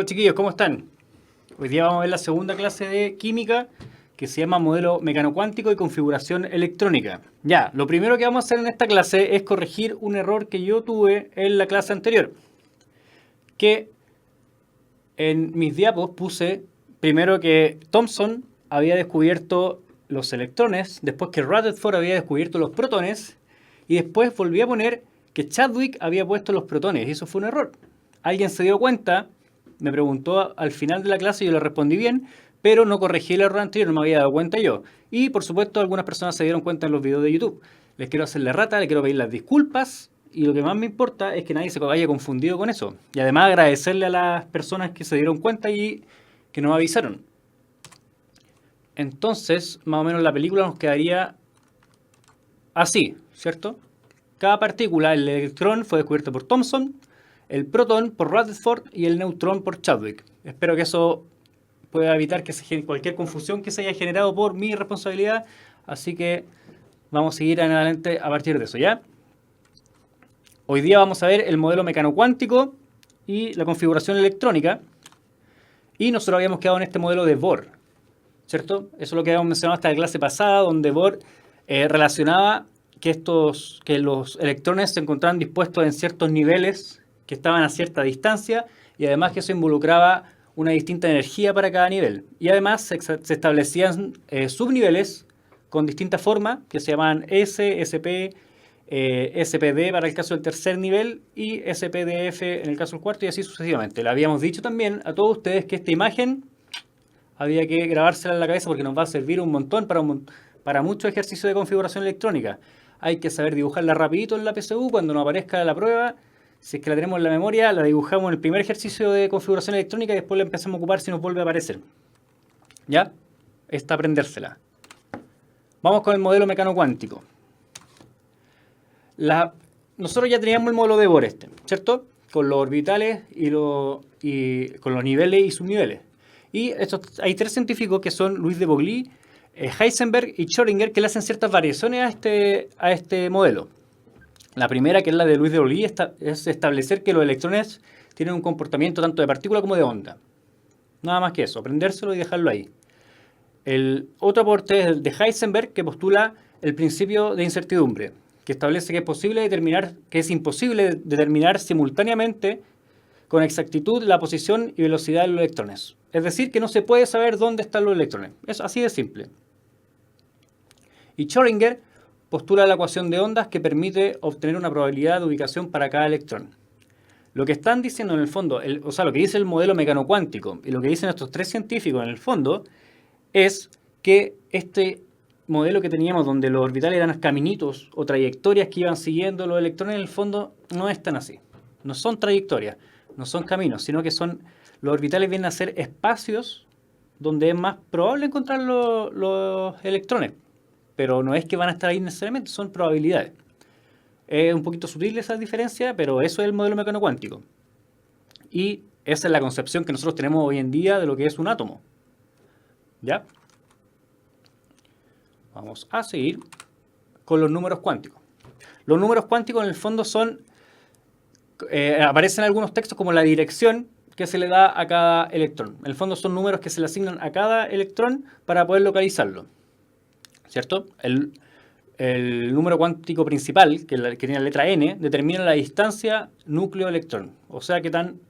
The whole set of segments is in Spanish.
Hola chiquillos, ¿cómo están? Hoy día vamos a ver la segunda clase de química que se llama modelo mecanocuántico y configuración electrónica. Ya, lo primero que vamos a hacer en esta clase es corregir un error que yo tuve en la clase anterior. Que en mis diapos puse primero que Thomson había descubierto los electrones, después que Rutherford había descubierto los protones y después volví a poner que Chadwick había puesto los protones y eso fue un error. Alguien se dio cuenta, me preguntó al final de la clase y yo le respondí bien, pero no corregí el error anterior, no me había dado cuenta yo. Y por supuesto algunas personas se dieron cuenta en los videos de YouTube. Les quiero hacer la rata, les quiero pedir las disculpas y lo que más me importa es que nadie se haya confundido con eso. Y además agradecerle a las personas que se dieron cuenta y que nos avisaron. Entonces, más o menos la película nos quedaría así, ¿cierto? Cada partícula, el electrón fue descubierto por Thomson, el protón por Rutherford y el neutrón por Chadwick. Espero que eso pueda evitar que se genere cualquier confusión que se haya generado por mi responsabilidad. Así que vamos a seguir en adelante a partir de eso, ¿ya? Hoy día vamos a ver el modelo mecanocuántico y la configuración electrónica. Y nosotros habíamos quedado en este modelo de Bohr, ¿cierto? Eso es lo que habíamos mencionado hasta la clase pasada, donde Bohr relacionaba que los electrones se encontraban dispuestos en ciertos niveles que estaban a cierta distancia y además que eso involucraba una distinta energía para cada nivel. Y además se establecían subniveles con distintas formas que se llamaban S, SP, SPD para el caso del tercer nivel y SPDF en el caso del cuarto y así sucesivamente. Le habíamos dicho también a todos ustedes que esta imagen había que grabársela en la cabeza porque nos va a servir un montón para muchos ejercicios de configuración electrónica. Hay que saber dibujarla rapidito en la PSU cuando nos aparezca la prueba. Si es que la tenemos en la memoria, la dibujamos en el primer ejercicio de configuración electrónica y después la empezamos a ocupar si nos vuelve a aparecer. ¿Ya? Esta aprendérsela. Vamos con el modelo mecanocuántico. Nosotros ya teníamos el modelo de Bohr ¿cierto? Con los orbitales y con los niveles y subniveles. Y hay tres científicos que son Louis de Broglie, Heisenberg y Schrödinger que le hacen ciertas variaciones a este modelo. La primera, que es la de Louis de Broglie, es establecer que los electrones tienen un comportamiento tanto de partícula como de onda. Nada más que eso, aprendérselo y dejarlo ahí. El otro aporte es el de Heisenberg, que postula el principio de incertidumbre, que establece que es imposible determinar simultáneamente con exactitud la posición y velocidad de los electrones. Es decir, que no se puede saber dónde están los electrones. Es así de simple. Y Schrödinger postula la ecuación de ondas que permite obtener una probabilidad de ubicación para cada electrón. Lo que están diciendo en el fondo, lo que dice el modelo mecanocuántico y lo que dicen estos tres científicos en el fondo, es que este modelo que teníamos donde los orbitales eran caminitos o trayectorias que iban siguiendo los electrones, en el fondo no es tan así. No son trayectorias, no son caminos, sino que los orbitales vienen a ser espacios donde es más probable encontrar los electrones. Pero no es que van a estar ahí necesariamente, son probabilidades. Es un poquito sutil esa diferencia, pero eso es el modelo mecanocuántico. Y esa es la concepción que nosotros tenemos hoy en día de lo que es un átomo. ¿Ya? Vamos a seguir con los números cuánticos. Los números cuánticos en el fondo aparecen en algunos textos como la dirección que se le da a cada electrón. En el fondo son números que se le asignan a cada electrón para poder localizarlo. ¿Cierto? El número cuántico principal, que tiene la letra n, determina la distancia núcleo-electrón. O sea, qué tan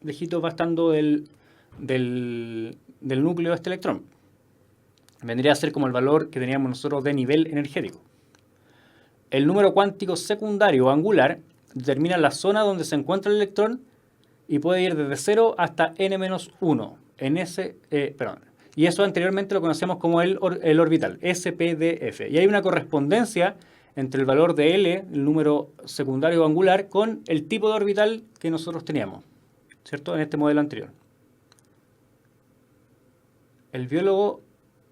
lejito va estando del núcleo de este electrón. Vendría a ser como el valor que teníamos nosotros de nivel energético. El número cuántico secundario o angular determina la zona donde se encuentra el electrón y puede ir desde 0 hasta n-1. Y eso anteriormente lo conocíamos como el orbital, SPDF. Y hay una correspondencia entre el valor de L, el número secundario o angular, con el tipo de orbital que nosotros teníamos, ¿cierto? En este modelo anterior. El biólogo,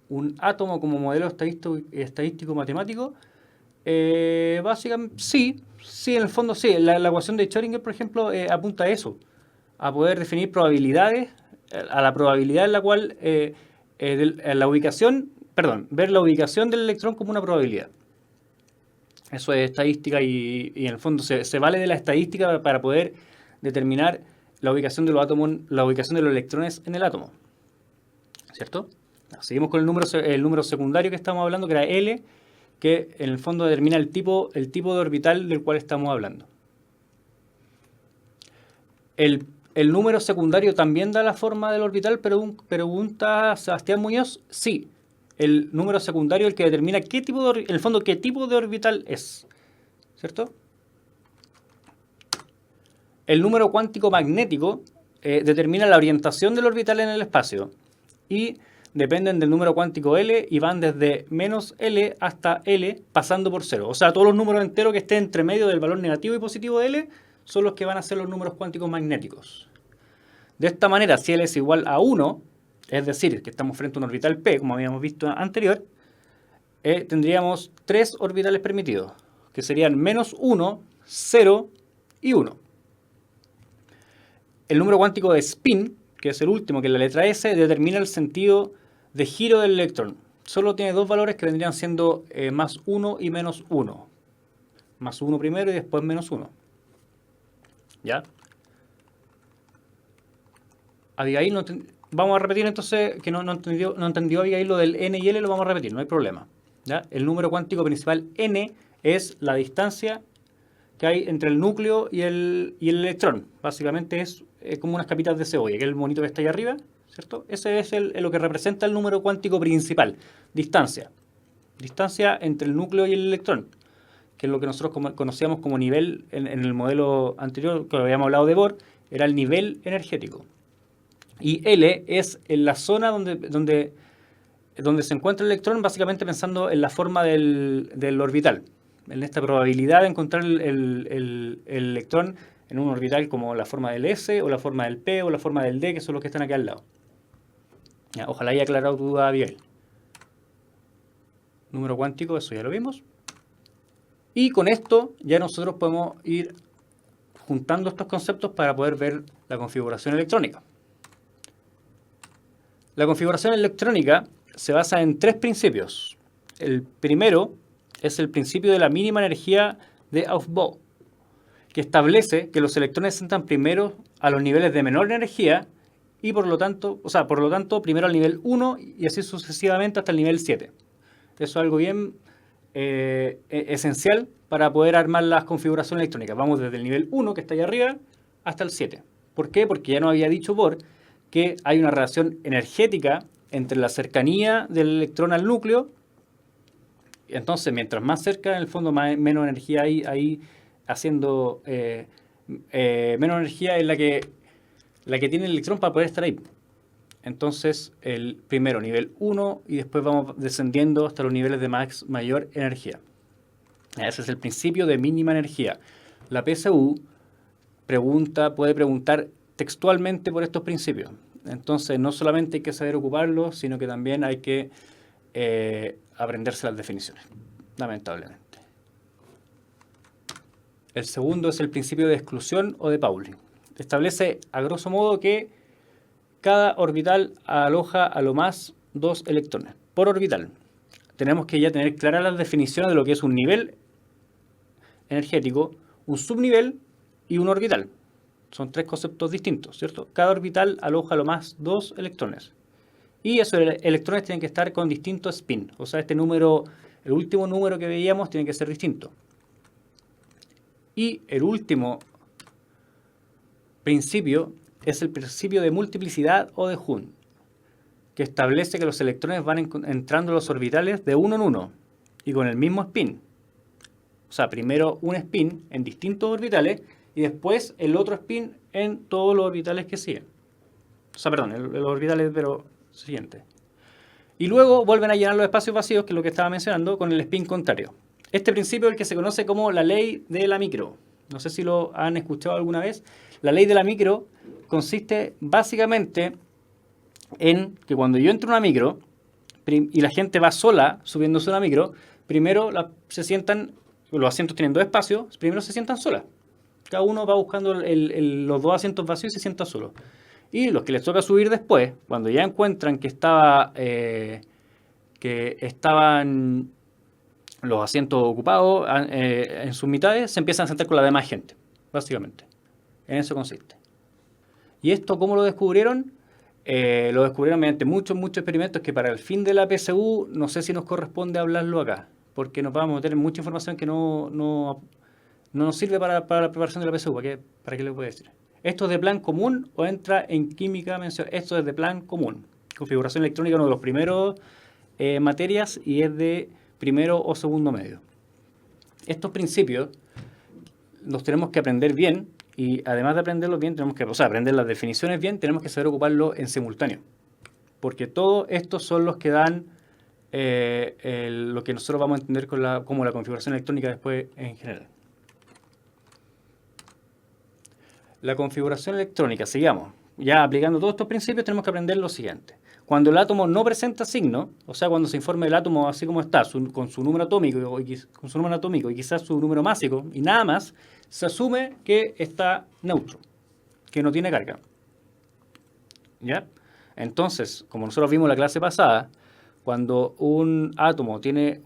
un átomo como modelo estadístico matemático, básicamente sí, en el fondo sí. La ecuación de Schrödinger, por ejemplo, apunta a eso, a poder definir probabilidades, a la probabilidad en la cual ver la ubicación del electrón como una probabilidad. Eso es estadística y en el fondo se vale de la estadística para poder determinar la ubicación de los átomos, la ubicación de los electrones en el átomo, ¿cierto? Seguimos con el número secundario que estamos hablando, que era L, que en el fondo determina el tipo de orbital del cual estamos hablando. ¿El número secundario también da la forma del orbital? Pregunta Sebastián Muñoz. Sí, el número secundario es el que determina qué tipo de orbital es, ¿cierto? El número cuántico magnético determina la orientación del orbital en el espacio y dependen del número cuántico L y van desde menos L hasta L pasando por 0. O sea, todos los números enteros que estén entre medio del valor negativo y positivo de L son los que van a ser los números cuánticos magnéticos. De esta manera, si L es igual a 1, es decir, que estamos frente a un orbital P, como habíamos visto anterior, tendríamos 3 orbitales permitidos, que serían menos 1, 0 y 1. El número cuántico de spin, que es el último, que es la letra S, determina el sentido de giro del electrón. Solo tiene dos valores que vendrían siendo más 1 y menos 1. Más 1 primero y después menos 1. ¿Ya? Abigail, vamos a repetir entonces, que no entendió Abigail lo del N y L, lo vamos a repetir, no hay problema. ¿Ya? El número cuántico principal N es la distancia que hay entre el núcleo y el electrón. Básicamente es como unas capitas de cebolla, que es el monito que está ahí arriba, ¿cierto? Ese es lo que representa el número cuántico principal. Distancia. Distancia entre el núcleo y el electrón, que es lo que nosotros conocíamos como nivel en el modelo anterior, que habíamos hablado de Bohr, era el nivel energético. Y L es en la zona donde se encuentra el electrón, básicamente pensando en la forma del orbital, en esta probabilidad de encontrar el electrón en un orbital como la forma del S, o la forma del P, o la forma del D, que son los que están aquí al lado. Ya, ojalá haya aclarado tu duda, Abigail. Número cuántico, eso ya lo vimos. Y con esto ya nosotros podemos ir juntando estos conceptos para poder ver la configuración electrónica. La configuración electrónica se basa en 3 principios. El primero es el principio de la mínima energía de Aufbau, que establece que los electrones se entran primero a los niveles de menor energía y por lo tanto primero al nivel 1 y así sucesivamente hasta el nivel 7. Eso es algo bien esencial para poder armar las configuraciones electrónicas. Vamos desde el nivel 1, que está ahí arriba, hasta el 7. ¿Por qué? Porque ya nos había dicho Bohr que hay una relación energética entre la cercanía del electrón al núcleo. Entonces, mientras más cerca, en el fondo, menos energía hay ahí haciendo... menos energía es la que tiene el electrón para poder estar ahí. Entonces, el primero, nivel 1, y después vamos descendiendo hasta los niveles de mayor energía. Ese es el principio de mínima energía. La PSU puede preguntar textualmente por estos principios. Entonces, no solamente hay que saber ocuparlos, sino que también hay que aprenderse las definiciones, lamentablemente. El segundo es el principio de exclusión o de Pauli. Establece, a grosso modo, que cada orbital aloja a lo más 2 electrones por orbital. Tenemos que ya tener claras las definiciones de lo que es un nivel energético, un subnivel y un orbital. Son 3 conceptos distintos, ¿cierto? Cada orbital aloja a lo más 2 electrones. Y esos electrones tienen que estar con distinto spin. O sea, este número, el último número que veíamos, tiene que ser distinto. Y el último principio es el principio de multiplicidad o de Hund, que establece que los electrones van entrando a los orbitales de uno en uno y con el mismo spin. O sea, primero un spin en distintos orbitales y después el otro spin en todos los orbitales que siguen. O sea, perdón, los orbitales pero siguientes. Y luego vuelven a llenar los espacios vacíos, que es lo que estaba mencionando, con el spin contrario. Este principio es el que se conoce como la ley de la micro. No sé si lo han escuchado alguna vez. La ley de la micro consiste básicamente en que cuando yo entro a una micro y la gente va sola subiéndose a una micro, primero se sientan, los asientos tienen 2 espacios, primero se sientan solas. Cada uno va buscando los 2 asientos vacíos y se sienta solo. Y los que les toca subir después, cuando ya encuentran que estaban los asientos ocupados en sus mitades, se empiezan a sentar con la demás gente, básicamente. En eso consiste. ¿Y esto cómo lo descubrieron? Lo descubrieron mediante muchos experimentos que para el fin de la PSU no sé si nos corresponde hablarlo acá, porque nos vamos a meter en mucha información que no nos sirve para la preparación de la PSU. ¿Para qué le voy a decir? ¿Esto es de plan común o entra en química mención? Esto es de plan común. Configuración electrónica, uno de los primeros materias y es de primero o segundo medio. Estos principios los tenemos que aprender bien y además de aprenderlos bien, tenemos que, aprender las definiciones bien, tenemos que saber ocuparlos en simultáneo. Porque todos estos son los que dan lo que nosotros vamos a entender como la configuración electrónica después en general. La configuración electrónica, sigamos. Ya aplicando todos estos principios tenemos que aprender lo siguiente. Cuando el átomo no presenta signo, o sea, cuando se informe el átomo así como está, con su número atómico y quizás su número másico y nada más, se asume que está neutro, que no tiene carga. ¿Ya? Entonces, como nosotros vimos en la clase pasada, cuando un átomo tiene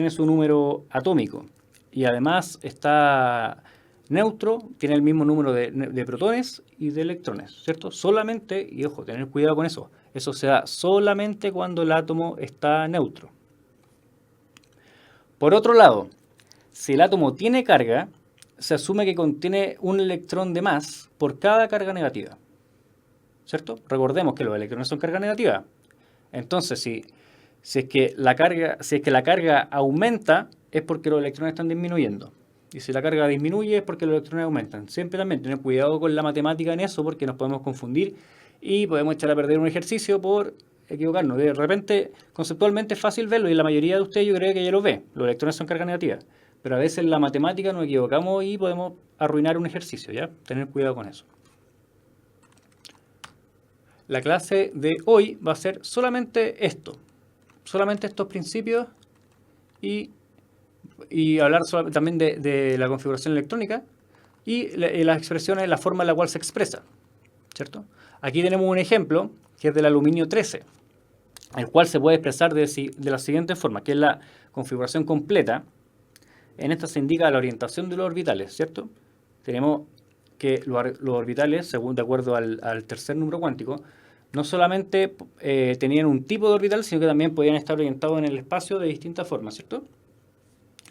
su número atómico y además está neutro, tiene el mismo número de protones y de electrones, ¿cierto? Solamente, y ojo, tener cuidado con eso, eso se da solamente cuando el átomo está neutro. Por otro lado, si el átomo tiene carga, se asume que contiene un electrón de más por cada carga negativa, ¿cierto? Recordemos que los electrones son carga negativa. Entonces, si es que la carga aumenta, es porque los electrones están disminuyendo. Y si la carga disminuye, es porque los electrones aumentan. Siempre también tener cuidado con la matemática en eso, porque nos podemos confundir y podemos echar a perder un ejercicio por equivocarnos. De repente, conceptualmente es fácil verlo y la mayoría de ustedes yo creo que ya lo ve. Los electrones son carga negativa. Pero a veces en la matemática nos equivocamos y podemos arruinar un ejercicio, ¿ya? Tener cuidado con eso. La clase de hoy va a ser solamente esto. Solamente estos principios y hablar también de la configuración electrónica y las expresiones, la forma en la cual se expresa, ¿cierto? Aquí tenemos un ejemplo que es del aluminio 13, el cual se puede expresar de la siguiente forma, que es la configuración completa. En esta se indica la orientación de los orbitales, ¿cierto? Tenemos que los orbitales, según de acuerdo al tercer número cuántico, no solamente tenían un tipo de orbital, sino que también podían estar orientados en el espacio de distintas formas, ¿cierto?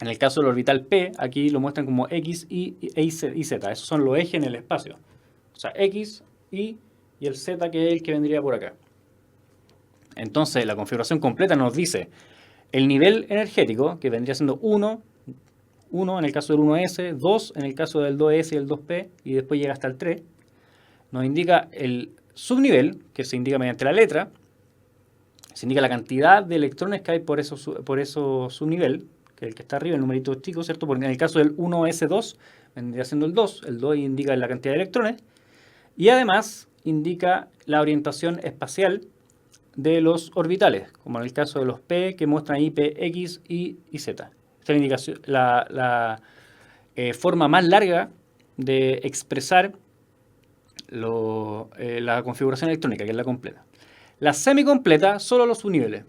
En el caso del orbital P, aquí lo muestran como X, Y y Z. Esos son los ejes en el espacio. O sea, X, Y y el Z, que es el que vendría por acá. Entonces, la configuración completa nos dice el nivel energético, que vendría siendo 1 en el caso del 1S, 2 en el caso del 2S y el 2P, y después llega hasta el 3. Nos indica el subnivel, que se indica mediante la letra. Se indica la cantidad de electrones que hay por eso subnivel, que es el que está arriba, el numerito chico, ¿cierto? Porque en el caso del 1S2 vendría siendo el 2 indica la cantidad de electrones, y además indica la orientación espacial de los orbitales, como en el caso de los P, que muestran ahí P, X, Y y Z. Esta es la indicación, la forma más larga de expresar la configuración electrónica, que es la completa. La semicompleta, solo los subniveles,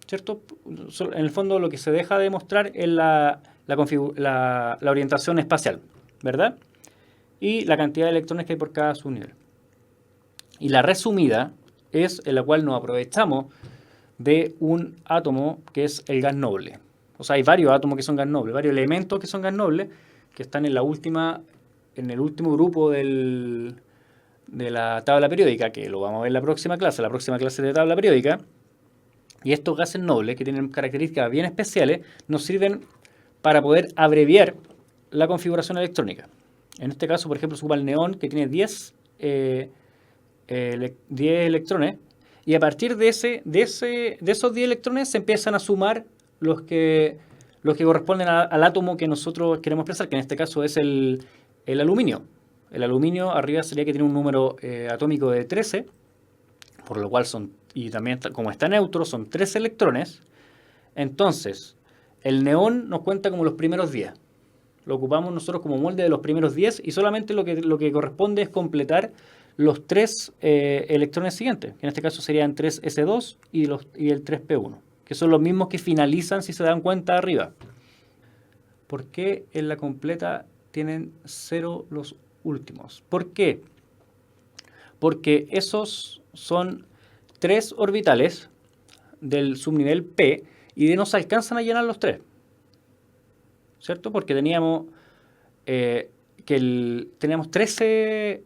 ¿cierto? En el fondo lo que se deja de mostrar es la orientación espacial, ¿verdad? Y la cantidad de electrones que hay por cada subnivel. Y la resumida es en la cual nos aprovechamos de un átomo que es el gas noble. O sea, hay varios átomos que son gas noble, varios elementos que son gas noble, que están en el último grupo de la tabla periódica, que lo vamos a ver en la próxima clase de tabla periódica. Y estos gases nobles, que tienen características bien especiales, nos sirven para poder abreviar la configuración electrónica. En este caso, por ejemplo, se ocupa el neón, que tiene 10 electrones, y a partir de esos 10 electrones se empiezan a sumar los que corresponden al átomo que nosotros queremos expresar, que en este caso es el aluminio. El aluminio arriba sería que tiene un número atómico de 13, por lo cual y también como está neutro, son 3 electrones. Entonces, el neón nos cuenta como los primeros 10. Lo ocupamos nosotros como molde de los primeros 10 y solamente lo que corresponde es completar los 3 electrones siguientes, que en este caso serían 3S2 y el 3P1, que son los mismos que finalizan, si se dan cuenta, arriba. ¿Por qué en la completa tienen 0 los últimos? ¿Por qué? porque esos son 3 orbitales del subnivel P y no se alcanzan a llenar los 3, ¿cierto? Porque teníamos teníamos 13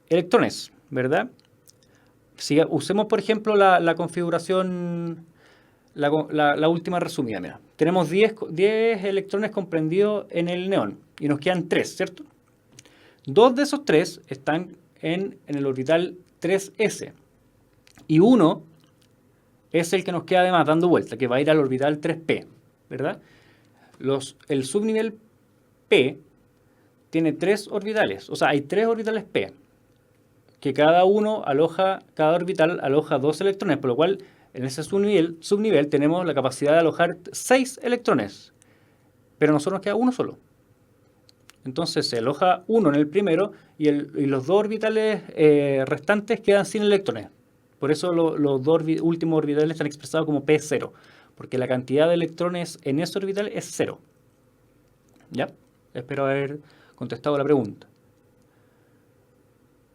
electrones, ¿verdad? Si usemos, por ejemplo, la configuración, la última resumida, mira. Tenemos 10 electrones comprendidos en el neón y nos quedan 3, ¿cierto? 2 de esos 3 están en el orbital 3s y uno es el que nos queda además dando vuelta, que va a ir al orbital 3p, ¿verdad? El subnivel P tiene 3 orbitales, o sea, hay 3 orbitales P, que cada orbital aloja 2 electrones, por lo cual en ese subnivel tenemos la capacidad de alojar 6 electrones, pero a nosotros nos queda uno solo. Entonces se aloja uno en el primero y los 2 orbitales restantes quedan sin electrones. Por eso los 2 últimos orbitales están expresados como P0, porque la cantidad de electrones en ese orbital es 0. ¿Ya? Espero haber contestado la pregunta.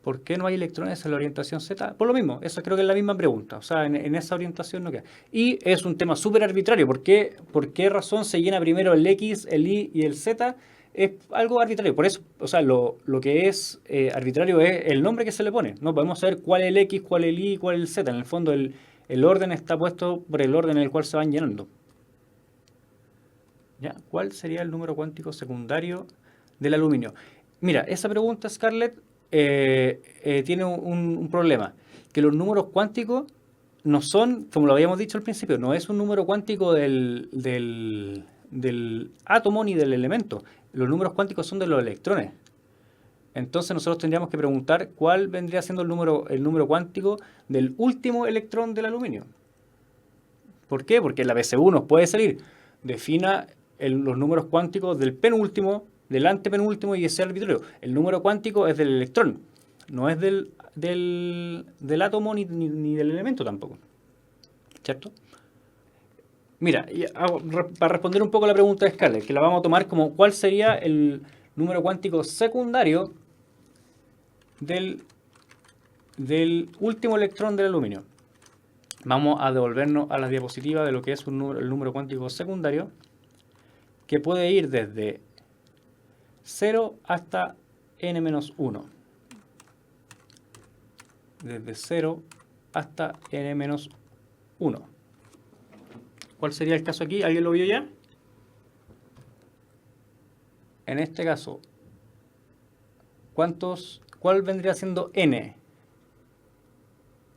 ¿Por qué no hay electrones en la orientación Z? Por lo mismo, eso creo que es la misma pregunta. O sea, en esa orientación no queda. Y es un tema súper arbitrario. ¿Por qué razón se llena primero el X, el Y y el Z? Es algo arbitrario. Por eso, o sea, lo que es arbitrario es el nombre que se le pone. No podemos saber cuál es el X, cuál es el Y y cuál es el Z. En el fondo, el orden está puesto por el orden en el cual se van llenando. ¿Ya? ¿Cuál sería el número cuántico secundario del aluminio? Mira, esa pregunta, Scarlett, tiene un problema. Que los números cuánticos no son, como lo habíamos dicho al principio, no es un número cuántico del átomo ni del elemento. Los números cuánticos son de los electrones. Entonces nosotros tendríamos que preguntar cuál vendría siendo el número cuántico del último electrón del aluminio. ¿Por qué? Porque la PSU nos puede salir. Defina los números cuánticos del penúltimo, del antepenúltimo y ese arbitrario. El número cuántico es del electrón, no es del átomo ni del elemento tampoco. ¿Cierto? Mira, para responder un poco a la pregunta de Scarlett, que la vamos a tomar como cuál sería el número cuántico secundario del último electrón del aluminio. Vamos a devolvernos a la diapositiva de lo que es el número cuántico secundario, que puede ir desde 0 hasta n-1. Desde 0 hasta n-1. ¿Cuál sería el caso aquí? ¿Alguien lo vio ya? En este caso, ¿cuál vendría siendo n?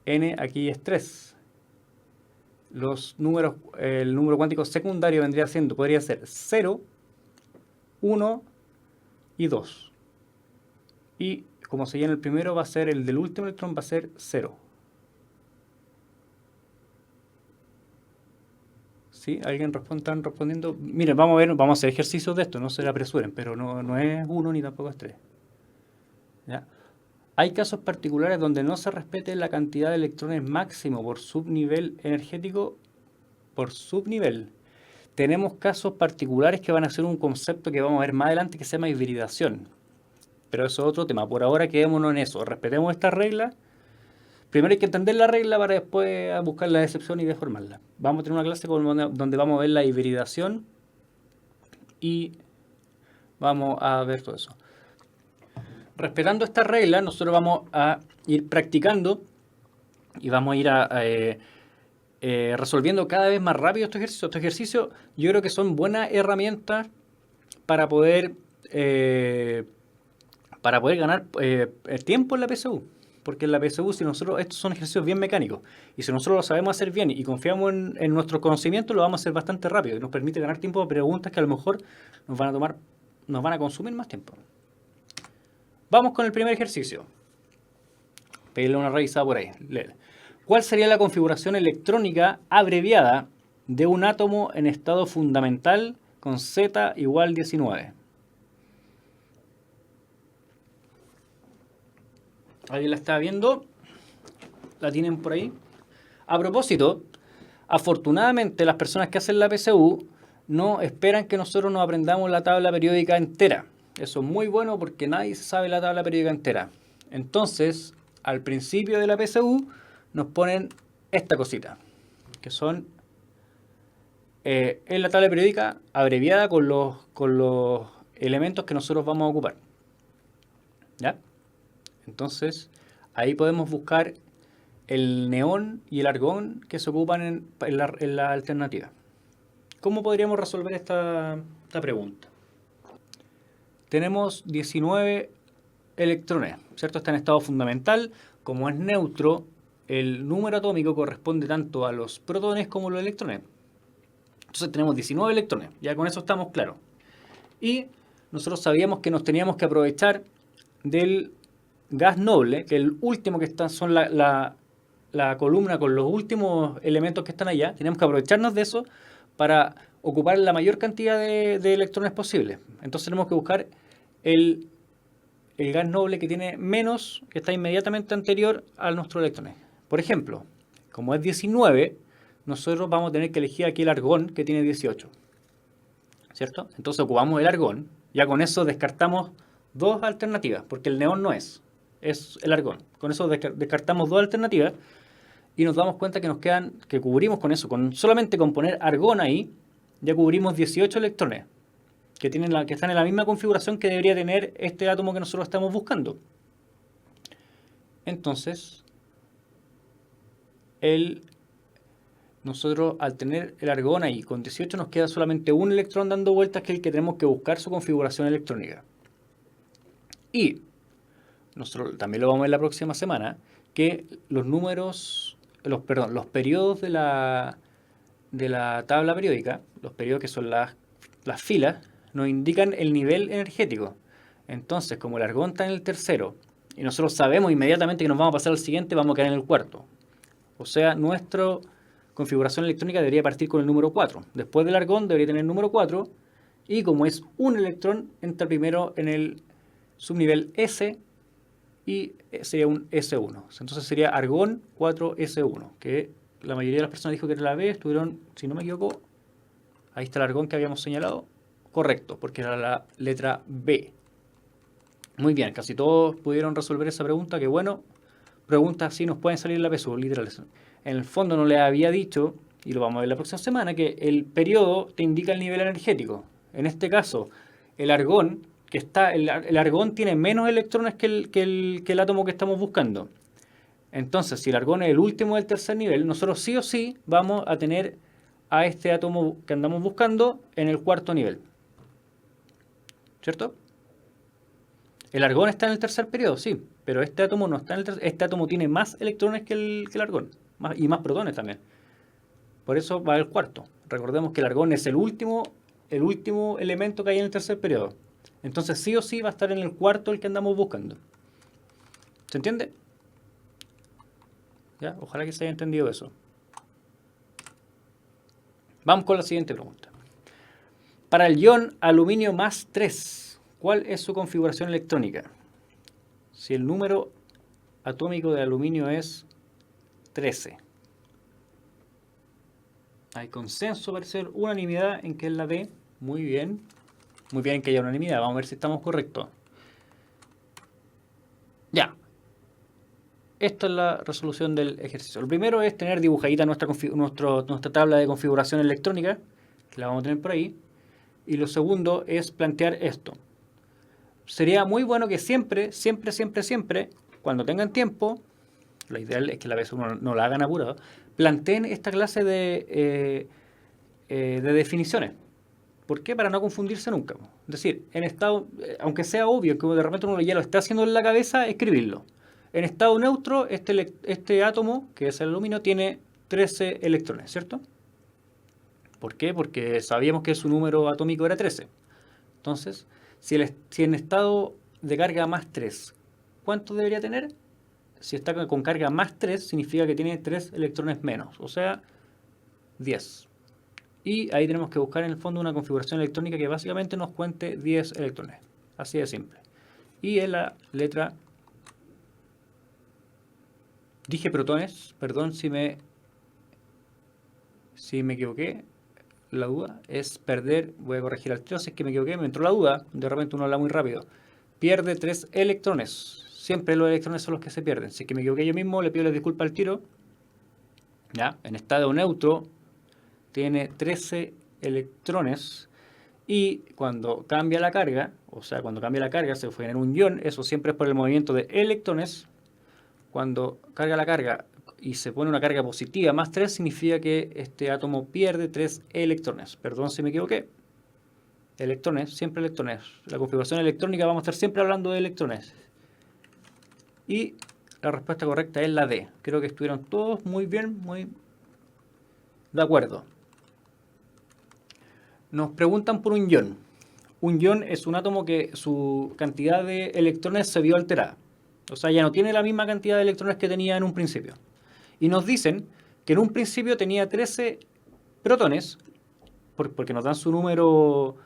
N aquí es 3. El número cuántico secundario podría ser 0, 1 y 2. Y como se llena el primero, va a ser el del último electrón, va a ser 0. ¿Sí? ¿Alguien están respondiendo? Miren, vamos a hacer ejercicios de esto, no se apresuren, pero no es 1 ni tampoco es 3. ¿Ya? Hay casos particulares donde no se respete la cantidad de electrones máximo por subnivel energético por subnivel. Tenemos casos particulares que van a ser un concepto que vamos a ver más adelante que se llama hibridación. Pero eso es otro tema. Por ahora quedémonos en eso. Respetemos esta regla. Primero hay que entender la regla para después buscar la excepción y deformarla. Vamos a tener una clase donde vamos a ver la hibridación y vamos a ver todo eso. Respetando esta regla, nosotros vamos a ir practicando y vamos a ir resolviendo cada vez más rápido estos ejercicios. Estos ejercicios yo creo que son buenas herramientas para poder ganar tiempo en la PSU. Porque en la PSU, estos son ejercicios bien mecánicos, y si nosotros lo sabemos hacer bien y confiamos en nuestros conocimientos, lo vamos a hacer bastante rápido y nos permite ganar tiempo a preguntas que a lo mejor nos van a consumir más tiempo. Vamos con el primer ejercicio. Pedirle una revisada por ahí. ¿Cuál sería la configuración electrónica abreviada de un átomo en estado fundamental con Z igual 19? ¿Alguien la está viendo? ¿La tienen por ahí? A propósito, afortunadamente las personas que hacen la PSU no esperan que nosotros nos aprendamos la tabla periódica entera. Eso es muy bueno porque nadie sabe la tabla periódica entera. Entonces, al principio de la PSU nos ponen esta cosita, que son es la tabla periódica abreviada con los elementos que nosotros vamos a ocupar. ¿Ya? Entonces, ahí podemos buscar el neón y el argón que se ocupan en la alternativa. ¿Cómo podríamos resolver esta pregunta? Tenemos 19 electrones, ¿cierto? Está en estado fundamental. Como es neutro, el número atómico corresponde tanto a los protones como a los electrones. Entonces tenemos 19 electrones, ya con eso estamos claros. Y nosotros sabíamos que nos teníamos que aprovechar del gas noble, que el último que está son la columna con los últimos elementos que están allá. Tenemos que aprovecharnos de eso para ocupar la mayor cantidad de electrones posible. Entonces tenemos que buscar el gas noble que tiene menos, que está inmediatamente anterior a nuestros electrones. Por ejemplo, como es 19, nosotros vamos a tener que elegir aquí el argón, que tiene 18. ¿Cierto? Entonces ocupamos el argón. Ya con eso descartamos dos alternativas, porque el neón no es el argón. Con eso descartamos dos alternativas y nos damos cuenta que nos quedan, que cubrimos con eso, solamente con poner argón ahí, ya cubrimos 18 electrones, que están en la misma configuración que debería tener este átomo que nosotros estamos buscando. Entonces, nosotros al tener el argón ahí con 18 nos queda solamente un electrón dando vueltas, que es el que tenemos que buscar su configuración electrónica. Y nosotros también lo vamos a ver la próxima semana, que los periodos de la tabla periódica, los periodos que son las filas, nos indican el nivel energético. Entonces, como el argón está en el tercero, y nosotros sabemos inmediatamente que nos vamos a pasar al siguiente, vamos a quedar en el cuarto. O sea, nuestra configuración electrónica debería partir con el número 4. Después del argón debería tener el número 4, y como es un electrón, entra primero en el subnivel S, y sería un S1. Entonces sería argón 4S1, que la mayoría de las personas dijo que era la B, estuvieron, si no me equivoco, ahí está el argón que habíamos señalado, correcto, porque era la letra B. Muy bien, casi todos pudieron resolver esa pregunta, que bueno, preguntas así nos pueden salir en la PSU, literal. En el fondo no les había dicho, y lo vamos a ver la próxima semana, que el periodo te indica el nivel energético. En este caso, el argón el argón tiene menos electrones que el átomo que estamos buscando. Entonces, si el argón es el último del tercer nivel, nosotros sí o sí vamos a tener a este átomo que andamos buscando en el cuarto nivel. ¿Cierto? El argón está en el tercer periodo, sí, pero este átomo no está en el tercer. Este átomo tiene más electrones que el argón, y más protones también. Por eso va al cuarto. Recordemos que el argón es el último elemento que hay en el tercer periodo. Entonces sí o sí va a estar en el cuarto el que andamos buscando. ¿Se entiende? ¿Ya? Ojalá que se haya entendido eso. Vamos con la siguiente pregunta. Para el ion aluminio más 3, ¿cuál es su configuración electrónica? Si el número atómico de aluminio es 13. Hay consenso, parece unanimidad en que es la B. Muy bien. Muy bien que haya unanimidad. Vamos a ver si estamos correctos. Ya. Esta es la resolución del ejercicio. Lo primero es tener dibujadita nuestra tabla de configuración electrónica, que la vamos a tener por ahí. Y lo segundo es plantear esto. Sería muy bueno que siempre, cuando tengan tiempo, lo ideal es que la vez uno no la hagan apurado, planteen esta clase de definiciones. ¿Por qué? Para no confundirse nunca. Es decir, en estado, aunque sea obvio que de repente uno ya lo está haciendo en la cabeza, escribirlo. En estado neutro, este átomo, que es el aluminio, tiene 13 electrones, ¿cierto? ¿Por qué? Porque sabíamos que su número atómico era 13. Entonces, si en estado de carga más 3, ¿cuánto debería tener? Si está con carga más 3, significa que tiene 3 electrones menos, o sea, 10. Y ahí tenemos que buscar en el fondo una configuración electrónica que básicamente nos cuente 10 electrones. Así de simple. Y en la letra... Dije protones, perdón si me equivoqué. la duda es perder, voy a corregir al tiro si es que me equivoqué, me entró la duda, de repente uno habla muy rápido, pierde 3 electrones, siempre los electrones son los que se pierden, si es que me equivoqué yo mismo, le pido la disculpa al tiro, ya, en estado neutro tiene 13 electrones y cuando cambia la carga, o sea, cuando cambia la carga se genera un ion, eso siempre es por el movimiento de electrones, cuando carga la carga y se pone una carga positiva más 3, significa que este átomo pierde 3 electrones. Perdón si me equivoqué. Electrones, siempre electrones. La configuración electrónica vamos a estar siempre hablando de electrones. Y la respuesta correcta es la D. Creo que estuvieron todos muy bien, muy de acuerdo. Nos preguntan por un ion. Un ion es un átomo que su cantidad de electrones se vio alterada. O sea, ya no tiene la misma cantidad de electrones que tenía en un principio. Y nos dicen que en un principio tenía 13 protones, porque nos dan su número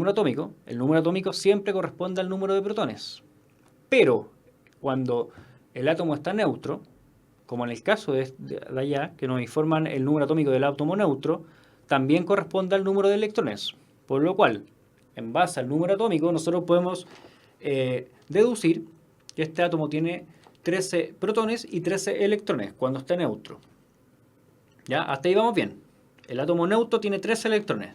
atómico. El número atómico siempre corresponde al número de protones. Pero cuando el átomo está neutro, como en el caso de allá, que nos informan el número atómico del átomo neutro, también corresponde al número de electrones. Por lo cual, en base al número atómico, nosotros podemos deducir que este átomo tiene 13 protones y 13 electrones cuando está neutro. ¿Ya? Hasta ahí vamos bien. El átomo neutro tiene 13 electrones.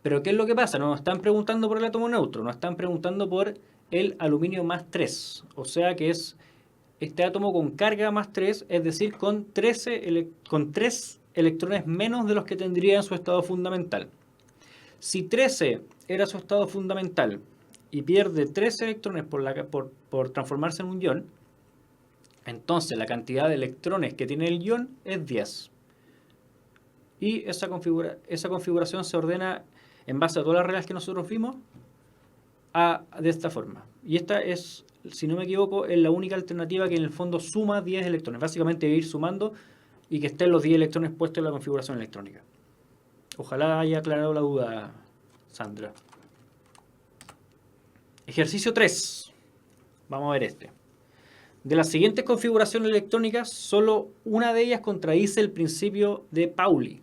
Pero ¿qué es lo que pasa? No nos están preguntando por el átomo neutro, nos están preguntando por el aluminio más 3. O sea que es este átomo con carga más 3, es decir, con 3 electrones menos de los que tendría en su estado fundamental. Si 13 era su estado fundamental y pierde 3 electrones por transformarse en un ion, entonces la cantidad de electrones que tiene el ion es 10. Y esa configuración se ordena en base a todas las reglas que nosotros vimos de esta forma. Y esta es, si no me equivoco, es la única alternativa que en el fondo suma 10 electrones. Básicamente ir sumando y que estén los 10 electrones puestos en la configuración electrónica. Ojalá haya aclarado la duda, Sandra. Ejercicio 3. Vamos a ver este. De las siguientes configuraciones electrónicas, solo una de ellas contradice el principio de Pauli.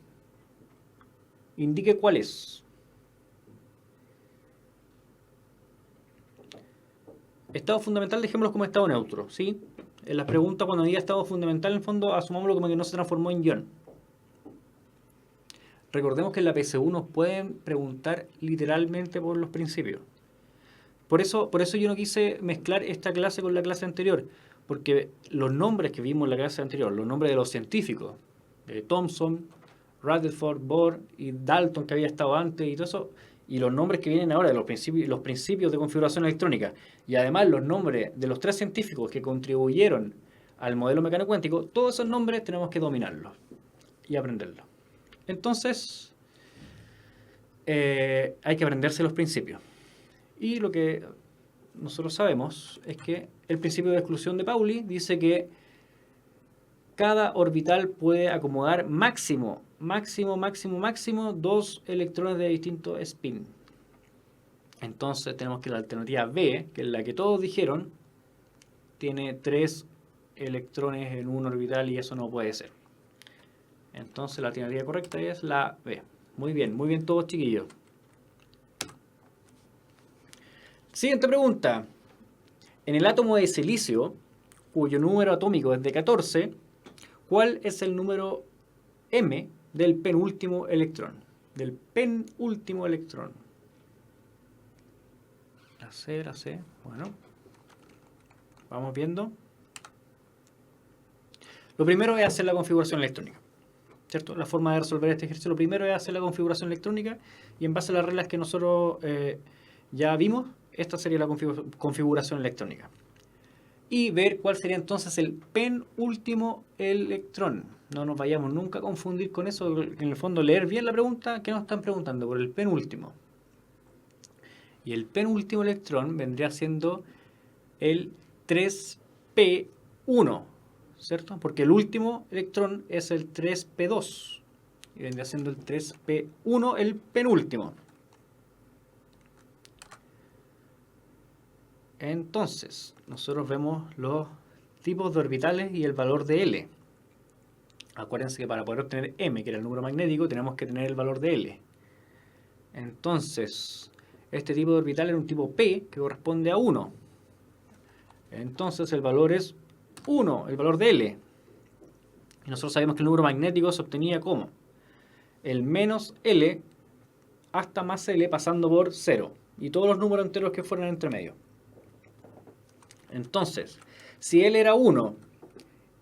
Indique cuál es. Estado fundamental, dejémoslo como estado neutro, ¿sí? En las preguntas, cuando diga estado fundamental, en el fondo, asumámoslo como que no se transformó en ion. Recordemos que en la PSU nos pueden preguntar literalmente por los principios. Por eso yo no quise mezclar esta clase con la clase anterior, porque los nombres que vimos en la clase anterior, los nombres de los científicos, de Thomson, Rutherford, Bohr y Dalton, que había estado antes y todo eso, y los nombres que vienen ahora de los principios de configuración electrónica, y además los nombres de los 3 científicos que contribuyeron al modelo mecánico cuántico, todos esos nombres tenemos que dominarlos y aprenderlos. Entonces, hay que aprenderse los principios. Y lo que nosotros sabemos es que el principio de exclusión de Pauli dice que cada orbital puede acomodar máximo 2 electrones de distinto spin. Entonces tenemos que la alternativa B, que es la que todos dijeron, tiene 3 electrones en un orbital y eso no puede ser. Entonces la alternativa correcta es la B. Muy bien todos, chiquillos. Siguiente pregunta. En el átomo de silicio, cuyo número atómico es de 14, ¿cuál es el número m del penúltimo electrón? Del penúltimo electrón. La C. Bueno. Vamos viendo. Lo primero es hacer la configuración electrónica. ¿Cierto? La forma de resolver este ejercicio, lo primero es hacer la configuración electrónica y en base a las reglas que nosotros ya vimos, esta sería la configuración electrónica. Y ver cuál sería entonces el penúltimo electrón. No nos vayamos nunca a confundir con eso. En el fondo, leer bien la pregunta que nos están preguntando por el penúltimo. Y el penúltimo electrón vendría siendo el 3p1, ¿cierto? Porque el último electrón es el 3p2. Y vendría siendo el 3p1 el penúltimo. Entonces, nosotros vemos los tipos de orbitales y el valor de L. Acuérdense que para poder obtener M, que era el número magnético, tenemos que tener el valor de L. Entonces, este tipo de orbital era un tipo P que corresponde a 1. Entonces el valor es 1, el valor de L. Y nosotros sabemos que el número magnético se obtenía como el menos L hasta más L pasando por 0. Y todos los números enteros que fueran entre medio. Entonces, si L era 1,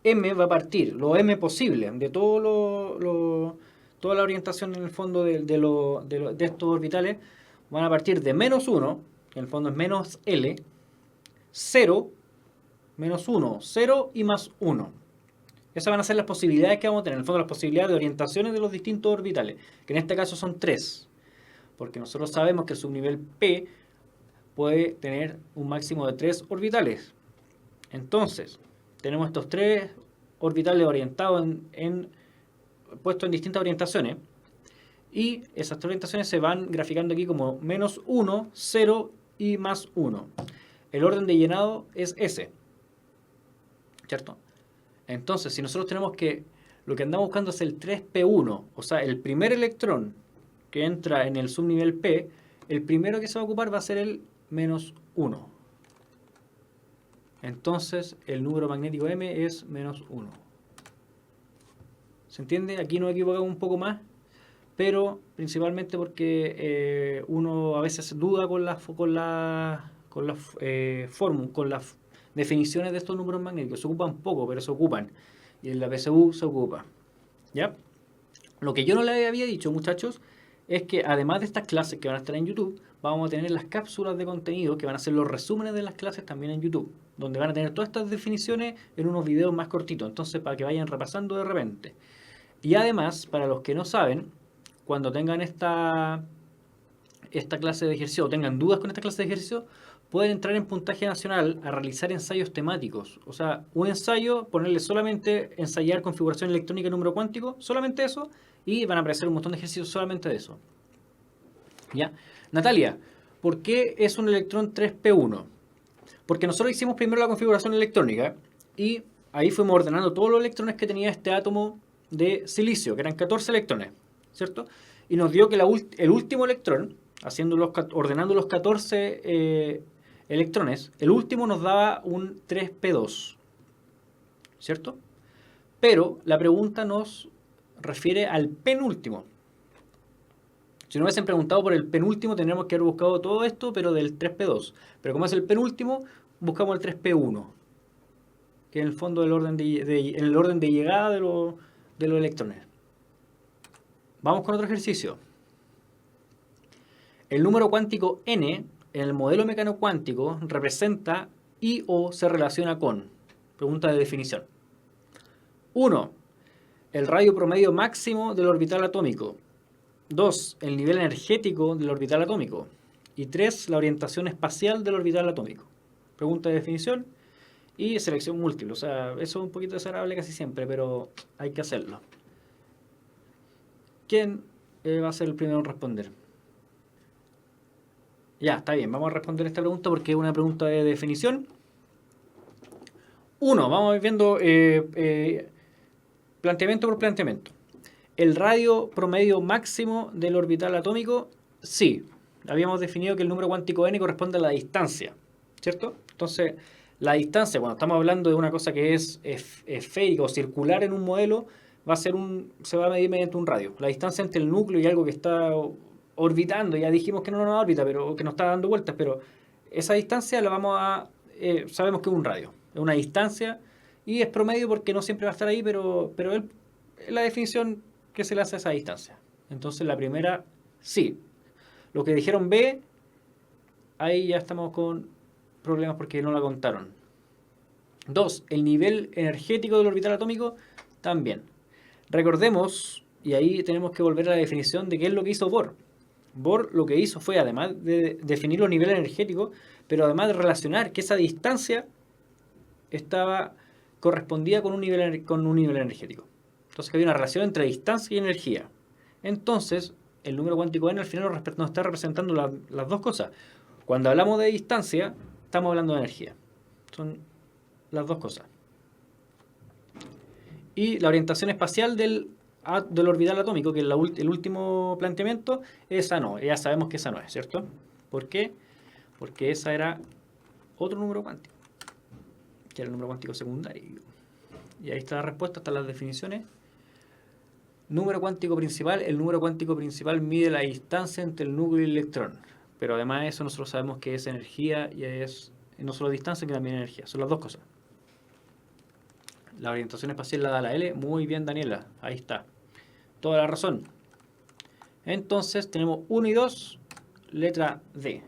M va a partir, lo M posible, de toda la orientación en el fondo de estos orbitales, van a partir de menos 1, que en el fondo es menos L, 0, menos 1, 0 y más 1. Esas van a ser las posibilidades que vamos a tener, en el fondo las posibilidades de orientaciones de los distintos orbitales, que en este caso son 3, porque nosotros sabemos que el subnivel P puede tener un máximo de 3 orbitales. Entonces, tenemos estos 3 orbitales orientados puestos en distintas orientaciones, y esas 3 orientaciones se van graficando aquí como menos 1, 0 y más 1. El orden de llenado es ese, ¿cierto? Entonces, si nosotros tenemos que lo que andamos buscando es el 3p1, o sea, el primer electrón que entra en el subnivel P, el primero que se va a ocupar va a ser el menos 1. Entonces, el número magnético M es menos 1. ¿Se entiende? Aquí nos equivocamos un poco más, pero principalmente porque uno a veces duda con las definiciones de estos números magnéticos. Se ocupan poco, pero se ocupan. Y en la PSU se ocupa. ¿Ya? Lo que yo no les había dicho, muchachos, es que además de estas clases que van a estar en YouTube, vamos a tener las cápsulas de contenido que van a ser los resúmenes de las clases también en YouTube, donde van a tener todas estas definiciones en unos videos más cortitos, entonces para que vayan repasando de repente. Y además, para los que no saben, cuando tengan esta clase de ejercicio o tengan dudas con esta clase de ejercicio, pueden entrar en Puntaje Nacional a realizar ensayos temáticos. O sea, un ensayo, ponerle solamente ensayar configuración electrónica y número cuántico, solamente eso, y van a aparecer un montón de ejercicios solamente de eso. ¿Ya? Natalia, ¿por qué es un electrón 3p1? Porque nosotros hicimos primero la configuración electrónica y ahí fuimos ordenando todos los electrones que tenía este átomo de silicio, que eran 14 electrones, ¿cierto? Y nos dio que el último electrón, ordenando los 14 electrones, el último nos daba un 3p2, ¿cierto? Pero la pregunta nos refiere al penúltimo. Si nos hubiesen preguntado por el penúltimo, tendríamos que haber buscado todo esto, pero del 3p2. Pero como es el penúltimo, buscamos el 3p1, que en el fondo es en el orden de llegada de los electrones. Vamos con otro ejercicio. El número cuántico n en el modelo mecano cuántico representa y o se relaciona con. Pregunta de definición. 1. El radio promedio máximo del orbital atómico. 2. El nivel energético del orbital atómico. Y 3. La orientación espacial del orbital atómico. Pregunta de definición y selección múltiple. O sea, eso es un poquito desagradable casi siempre, pero hay que hacerlo. ¿Quién va a ser el primero en responder? Ya, está bien. Vamos a responder esta pregunta porque es una pregunta de definición. 1. Vamos viendo planteamiento por planteamiento. ¿El radio promedio máximo del orbital atómico? Sí. Habíamos definido que el número cuántico n corresponde a la distancia, ¿cierto? Entonces, la distancia, cuando estamos hablando de una cosa que es esférica o circular en un modelo, se va a medir mediante un radio. La distancia entre el núcleo y algo que está orbitando, ya dijimos que no nos orbita, pero que nos está dando vueltas, pero esa distancia sabemos que es un radio, es una distancia y es promedio porque no siempre va a estar ahí, pero es la definición que se le hace a esa distancia. Entonces la primera, sí. Lo que dijeron B, ahí ya estamos con problemas porque no la contaron. 2. El nivel energético del orbital atómico, también. Recordemos, y ahí tenemos que volver a la definición de qué es lo que hizo Bohr. Bohr lo que hizo fue, además de definir los niveles energéticos, pero además de relacionar que esa distancia correspondía con un nivel energético. Entonces había una relación entre distancia y energía. Entonces, el número cuántico n al final nos está representando las dos cosas. Cuando hablamos de distancia, estamos hablando de energía. Son las dos cosas. Y la orientación espacial del del orbital atómico, que es el último planteamiento, esa no, ya sabemos que esa no es, ¿cierto? ¿Por qué? Porque esa era otro número cuántico, que era el número cuántico secundario. Y ahí está la respuesta, están las definiciones. Número cuántico principal, el número cuántico principal mide la distancia entre el núcleo y el electrón. Pero además de eso nosotros sabemos que es energía y es no solo distancia, sino también energía. Son las dos cosas. La orientación espacial la da la L. Muy bien, Daniela. Ahí está. Toda la razón. Entonces tenemos 1 y 2, letra D.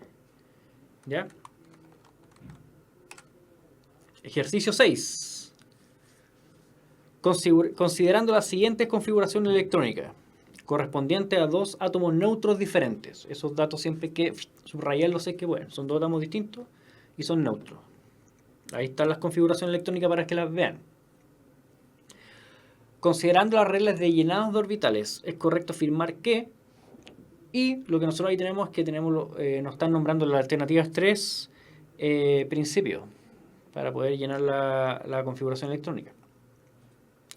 ¿Ya? Ejercicio 6. Considerando la siguiente configuración electrónica, correspondiente a dos átomos neutros diferentes. Esos datos siempre hay que subrayarlos, sé que bueno, son dos átomos distintos y son neutros. Ahí están las configuraciones electrónicas para que las vean. Considerando las reglas de llenados de orbitales, es correcto afirmar que, y lo que nosotros ahí tenemos es que nos están nombrando las alternativas 3 principios para poder llenar la configuración electrónica.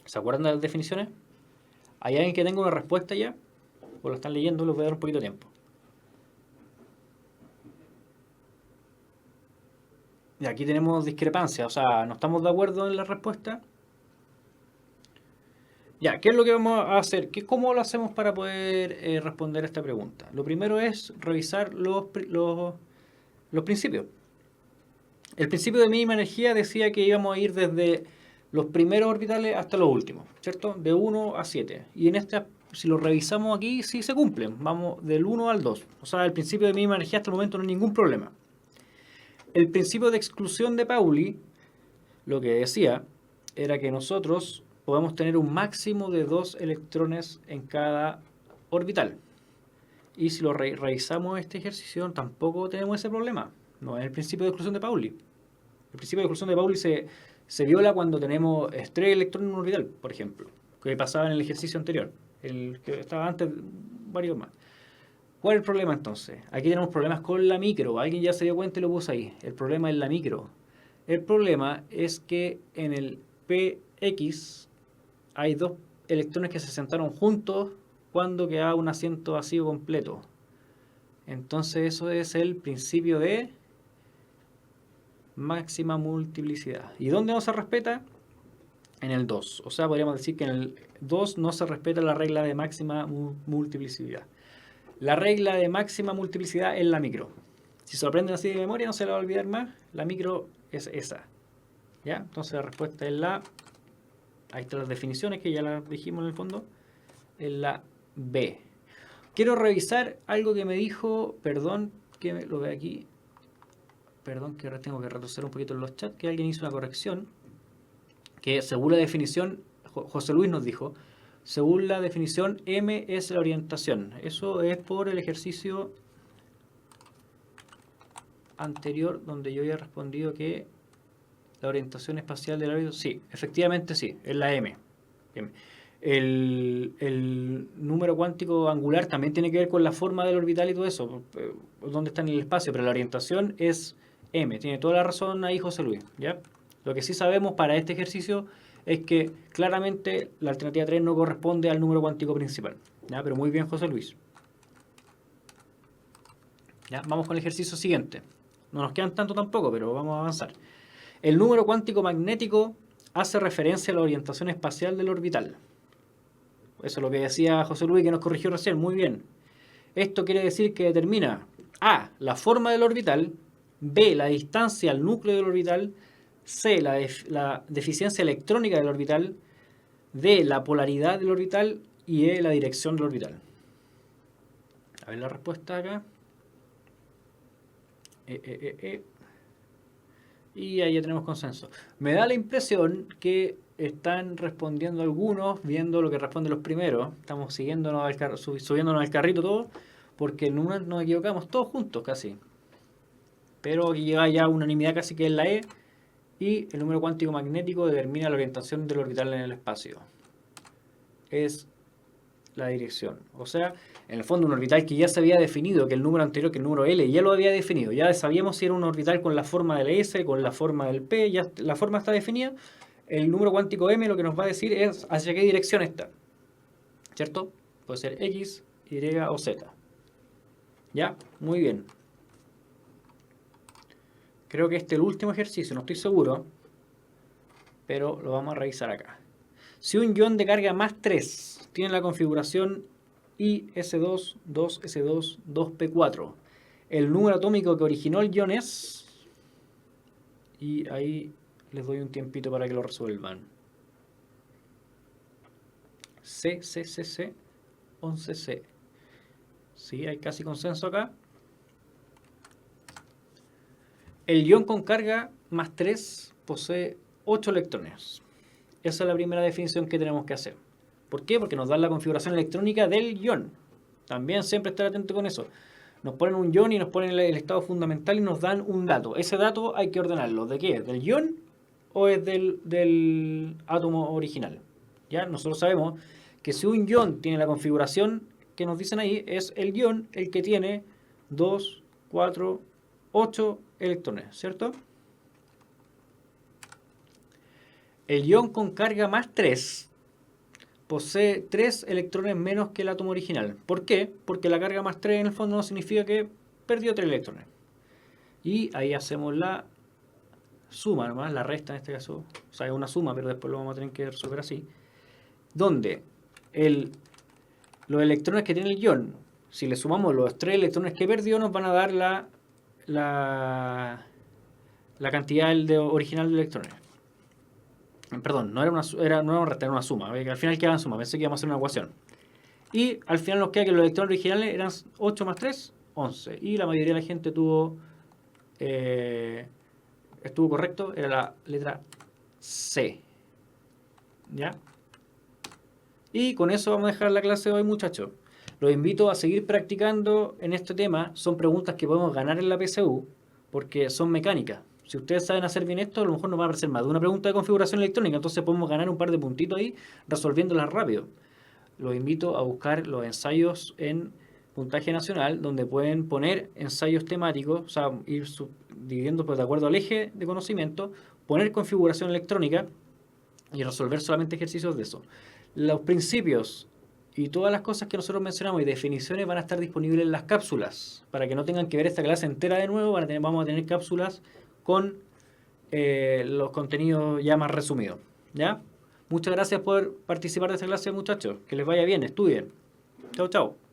¿Se acuerdan de las definiciones? ¿Hay alguien que tenga una respuesta ya? ¿O lo están leyendo? Les voy a dar un poquito de tiempo. Y aquí tenemos discrepancia, o sea, no estamos de acuerdo en la respuesta. Ya, ¿qué es lo que vamos a hacer? ¿Cómo lo hacemos para poder responder a esta pregunta? Lo primero es revisar los principios. El principio de mínima energía decía que íbamos a ir desde los primeros orbitales hasta los últimos, ¿cierto? De 1 a 7. Y en esta, si lo revisamos aquí, sí se cumplen. Vamos del 1 al 2. O sea, el principio de mínima energía hasta el momento no hay ningún problema. El principio de exclusión de Pauli, lo que decía, era que nosotros podemos tener un máximo de 2 electrones en cada orbital. Y si lo revisamos este ejercicio, tampoco tenemos ese problema. No es el principio de exclusión de Pauli. El principio de exclusión de Pauli se viola cuando tenemos 3 electrones en un orbital, por ejemplo, que pasaba en el ejercicio anterior, el que estaba antes, varios más. ¿Cuál es el problema entonces? Aquí tenemos problemas con la micro. Alguien ya se dio cuenta y lo puso ahí. El problema es la micro. El problema es que en el PX hay 2 electrones que se sentaron juntos cuando quedaba un asiento vacío completo. Entonces eso es el principio de máxima multiplicidad. ¿Y dónde no se respeta? En el 2. O sea, podríamos decir que en el 2 no se respeta la regla de máxima multiplicidad. La regla de máxima multiplicidad es la micro. Si se lo aprenden así de memoria, no se la va a olvidar más. La micro es esa. ¿Ya? Entonces la respuesta es la... Ahí están las definiciones que ya las dijimos en el fondo. Es la B. Quiero revisar algo que me dijo, perdón, que lo veo aquí. Perdón, que ahora tengo que retroceder un poquito en los chats, que alguien hizo una corrección, que según la definición, José Luis nos dijo, según la definición, M es la orientación. Eso es por el ejercicio anterior, donde yo había respondido que la orientación espacial del órbita, sí, efectivamente sí, es la M. El número cuántico angular también tiene que ver con la forma del orbital y todo eso, dónde está en el espacio, pero la orientación es M. Tiene toda la razón ahí José Luis, ¿ya? Lo que sí sabemos para este ejercicio es que claramente la alternativa 3 no corresponde al número cuántico principal, ¿ya? Pero muy bien José Luis. ¿Ya? Vamos con el ejercicio siguiente. No nos quedan tanto tampoco, pero vamos a avanzar. El número cuántico magnético hace referencia a la orientación espacial del orbital. Eso es lo que decía José Luis, que nos corrigió recién. Muy bien. Esto quiere decir que determina A, la forma del orbital, B, la distancia al núcleo del orbital, C, la deficiencia electrónica del orbital, D, la polaridad del orbital y E, la dirección del orbital. A ver la respuesta acá. Y ahí ya tenemos consenso. Me da la impresión que están respondiendo algunos, viendo lo que responden los primeros. Estamos siguiéndonos subiéndonos al carrito todos, porque en una nos equivocamos todos juntos casi. Pero aquí llega ya unanimidad casi que es la E. Y el número cuántico magnético determina la orientación del orbital en el espacio. Es la dirección. O sea, en el fondo un orbital que ya se había definido, que el número anterior, que el número L, ya lo había definido. Ya sabíamos si era un orbital con la forma del S, con la forma del P, ya la forma está definida. El número cuántico M lo que nos va a decir es hacia qué dirección está. ¿cierto? Puede ser X, Y o Z. ¿Ya? Muy bien. Creo que este es el último ejercicio, no estoy seguro, pero lo vamos a revisar acá. Si un ion de carga más 3 tiene la configuración IS2, 2S2, 2P4, el número atómico que originó el ion es... Y ahí les doy un tiempito para que lo resuelvan. C, 11C. Sí, hay casi consenso acá. El ion con carga más 3 posee 8 electrones. Esa es la primera definición que tenemos que hacer. ¿Por qué? Porque nos dan la configuración electrónica del ion. También siempre estar atento con eso. Nos ponen un ion y nos ponen el estado fundamental y nos dan un dato. Ese dato hay que ordenarlo. ¿De qué? ¿Del ion o es del átomo original? ¿Ya? Nosotros sabemos que si un ion tiene la configuración que nos dicen ahí, es el ion el que tiene 2, 4, 8 electrones, ¿cierto? El ion con carga más 3 posee 3 electrones menos que el átomo original. ¿Por qué? Porque la carga más 3 en el fondo no significa que perdió 3 electrones. Y ahí hacemos la suma nomás, la resta en este caso. O sea, es una suma, pero después lo vamos a tener que resolver así. Donde los electrones que tiene el ion, si le sumamos los 3 electrones que perdió, nos van a dar la cantidad original de electrones. Perdón, no era una resta, era una suma. Al final quedaba en suma, pensé que íbamos a hacer una ecuación. Y al final nos queda que los electrones originales eran 8 más 3, 11. Y la mayoría de la gente estuvo correcto, era la letra C. ¿Ya? Y con eso vamos a dejar la clase de hoy, muchachos. Los invito a seguir practicando en este tema. Son preguntas que podemos ganar en la PSU porque son mecánicas. Si ustedes saben hacer bien esto, a lo mejor nos va a aparecer más de una pregunta de configuración electrónica. Entonces podemos ganar un par de puntitos ahí resolviéndolas rápido. Los invito a buscar los ensayos en Puntaje Nacional, donde pueden poner ensayos temáticos, o sea, ir dividiendo pues, de acuerdo al eje de conocimiento, poner configuración electrónica y resolver solamente ejercicios de eso. Los principios y todas las cosas que nosotros mencionamos y definiciones van a estar disponibles en las cápsulas. Para que no tengan que ver esta clase entera de nuevo, vamos a tener cápsulas con los contenidos ya más resumidos. ¿Ya? Muchas gracias por participar de esta clase, muchachos. Que les vaya bien, estudien. Chao, chao.